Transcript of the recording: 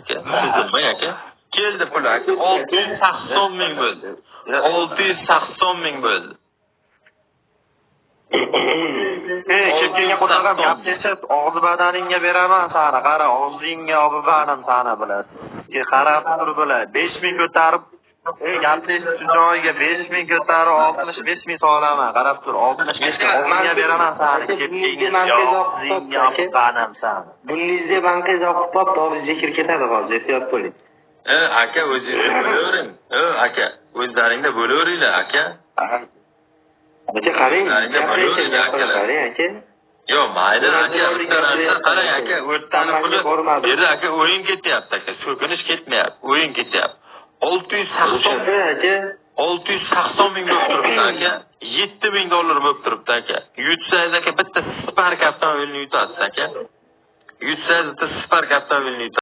aka. Tushunmang aka. Keldi pul aka. 680 ming bo'ldi. 680 ming bo'ldi. Chekkaga qo'ygan gapgacha og'zi badaningga beraman sana. Qara, og'zingga olib badan sana bilasiz. Qarab tur bilan 5 ming ko'tarib gapning joyiga 5 ming ko'tarib 65 ming solaman. Qarab tur, 65 ming og'zingga beraman sana. Chekkaga og'zingga olib badan sana. Buningizga banqiz oqib qolib, og'zingizga kirib ketadi hozir, ehtiyot bo'ling. Aka o'zingiz bo'lavering. Aka, o'zlaringda bo'laveringlar aka. Aka qarang, qarang aka. Yo, mayli aka, qarang aka, o'rtani puli berdi aka, o'yin ketyapti aka, so'kinish ketmayapti, o'yin ketyapti. 680 ming bo'lib turibdi aka, 7 ming dollar bo'lib turibdi aka. Yutsangiz aka bitta Spark avtomobilni yutasiz aka. Yutsangiz bitta Spark avtomobilni yutasiz.